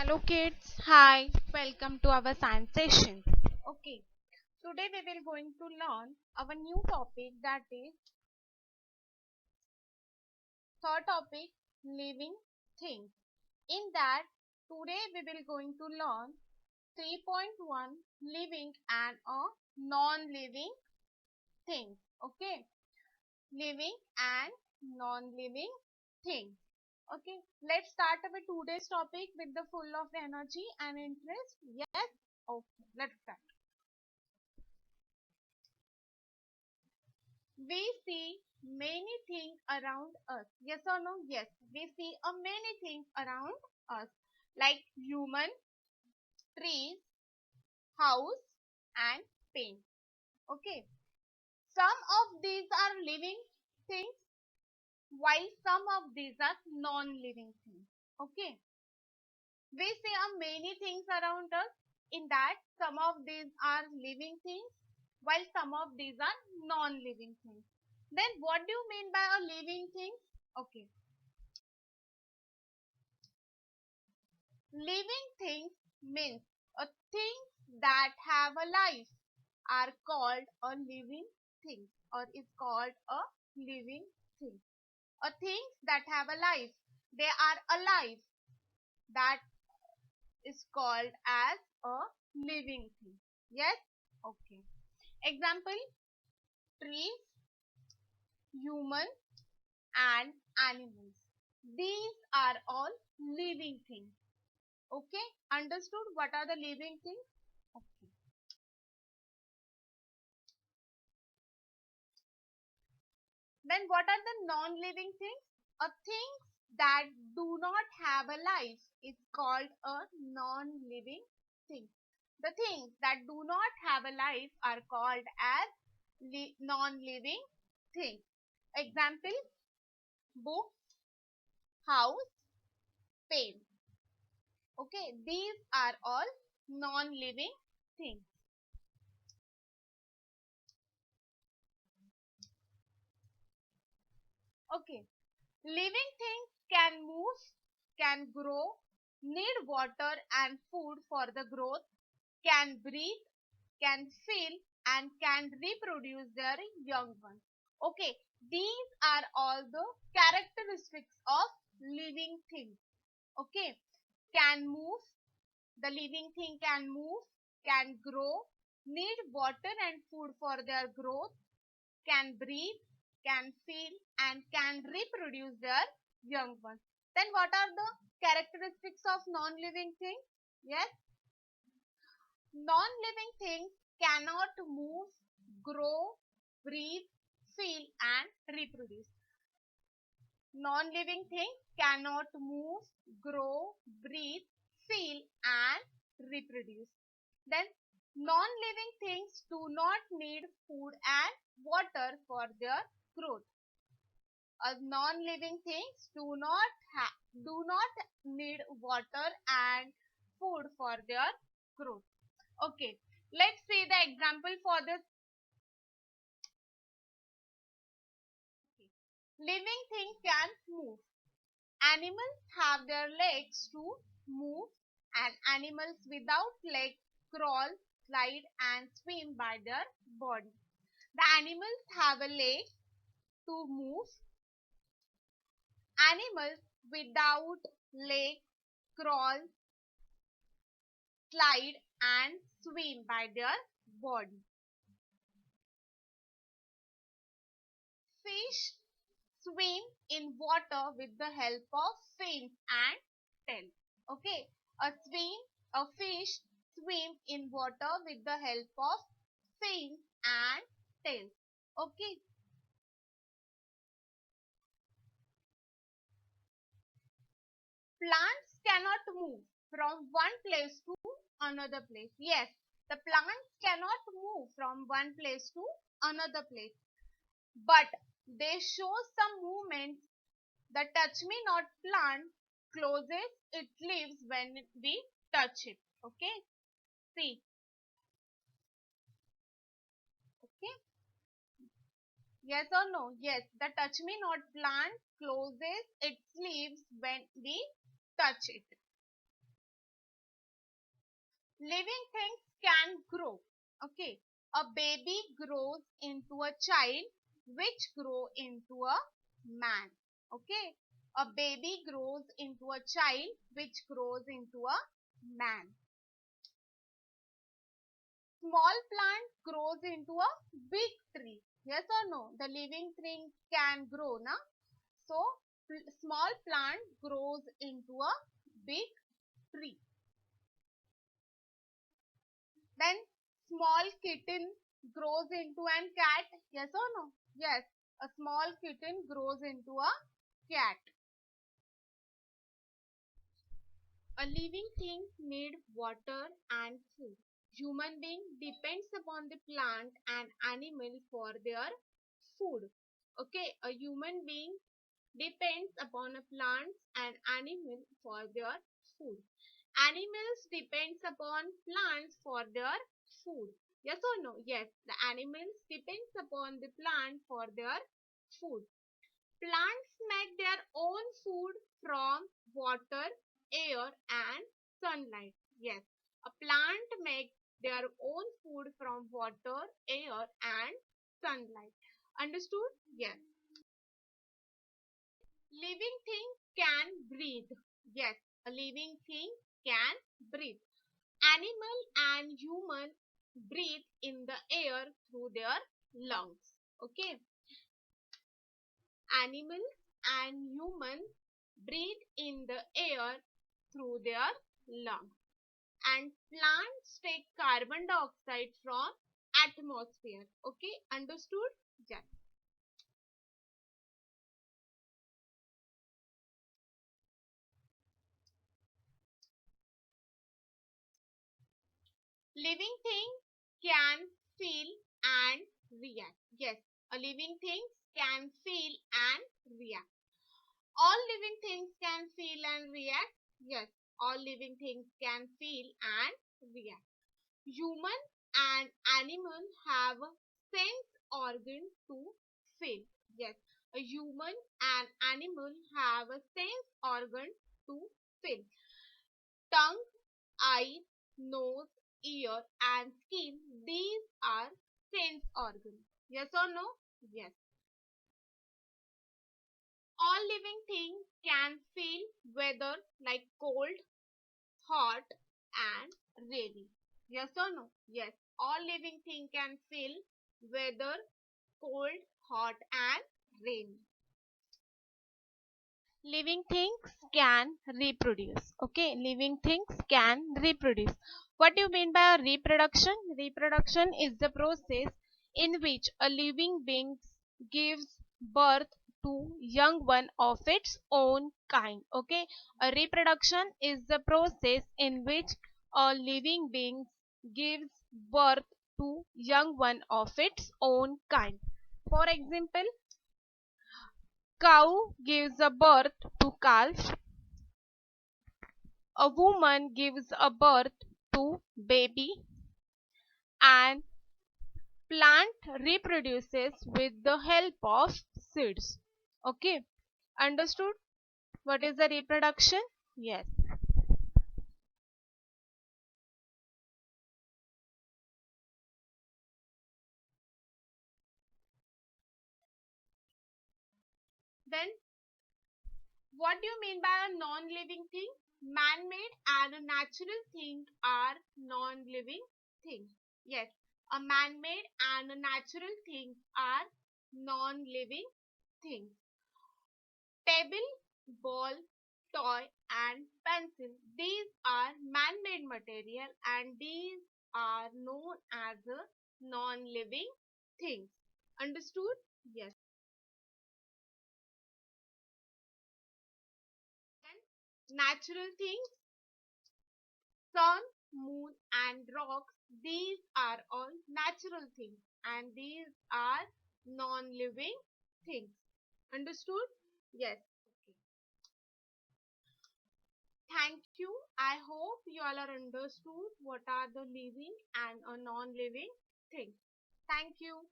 Hello kids, hi, welcome to our science session. Okay, today we will going to learn our new topic, that is third topic, living things. In that, today we will going to learn 3.1, living and a non-living things. Okay, living and non-living things. Okay, let's start our today's topic with the full of energy and interest. Yes, okay, let's start. We see many things around us. Yes or no? Yes, we see many things around us, like human, trees, house and paint. Okay, some of these are living things while some of these are non-living things. Okay, we see many things around us. In that, some of these are living things while some of these are non-living things. Then what do you mean by a living thing? Okay, living things means a things that have a life are called a living thing, or is called a living thing. A things that have a life, they are alive, that is called as a living thing. Yes? Okay. Example, trees, human and animals. These are all living things. Okay? Understood what are the living things? Okay. Then what are the non-living things? A thing that do not have a life is called a non-living thing. The things that do not have a life are called as non-living things. Example, book, house, pen. Okay, these are all non-living things. Okay, living things can move, can grow, need water and food for the growth, can breathe, can feel and can reproduce their young ones. Okay, these are all the characteristics of living things. Okay, can move, the living thing can move, can grow, need water and food for their growth, can breathe, can feel and can reproduce their young ones. Then what are the characteristics of non-living things? Yes, non-living things cannot move, grow, breathe, feel and reproduce. Non-living things cannot move, grow, breathe, feel and reproduce. Then non-living things do not need food and water for their growth. Non-living things do not need water and food for their growth. Okay, let's see the example for this. Living thing can move. Animals have their legs to move, and animals without legs crawl, slide and swim by their body. The animals have a leg to move. Animals without legs crawl, slide and swim by their body. Fish swim in water with the help of fins and tail. Okay, a fish swim in water with the help of fins and tail. Okay, plants cannot move from one place to another place. Yes, the plants cannot move from one place to another place, but they show some movement. The touch me not plant closes its leaves when we touch it. Okay, see. Okay, yes or no? Yes, the touch me not plant closes its leaves when we touch it. Living things can grow. Okay. A baby grows into a child which grow into a man. Okay. A baby grows into a child which grows into a man. Small plant grows into a big tree. Yes or no? The living thing can grow, na? So, small plant grows into a big tree. Then, small kitten grows into an cat. Yes or no? Yes. A small kitten grows into a cat. A living thing need water and food. Human being depends upon the plant and animal for their food. Okay, a human being depends upon a plants and animal for their food. Animals depends upon plants for their food. Yes or no? Yes, the animals depends upon the plant for their food. Plants make their own food from water, air and sunlight. Yes, a plant makes their own food from water, air and sunlight. Understood? Yes. Living thing can breathe. Yes, a living thing can breathe. Animal and human breathe in the air through their lungs. Okay. Animal and human breathe in the air through their lungs. And plants take carbon dioxide from atmosphere. Okay, understood? Yes. Living thing can feel and react. Yes, a living thing can feel and react. All living things can feel and react. Yes, all living things can feel and react. Human and animal have sense organ to feel. Yes, a human and animal have a sense organ to feel. Tongue, eye, nose, ear and skin, these are sense organs. Yes or no? Yes. All living things can feel weather like cold, hot and rainy. Yes or no? Yes. All living things can feel weather cold, hot and rainy. Living things can reproduce. Okay, living things can reproduce. What do you mean by a reproduction? Reproduction is the process in which a living being gives birth to young one of its own kind. Okay, a reproduction is the process in which a living being gives birth to young one of its own kind. For example, cow gives a birth to calf, a woman gives a birth to baby, and plant reproduces with the help of seeds. Okay, understood? What is the reproduction? Yes. Then what do you mean by a non-living thing? Man-made and a natural thing are non-living things. Yes, a man-made and a natural thing are non-living things. Table, ball, toy and pencil. These are man-made material and these are known as a non-living things. Understood? Yes. And natural things, sun, moon and rocks. These are all natural things and these are non-living things. Understood? Yes. Okay. Thank you. I hope you all are understood what are the living and a non-living things. Thank you.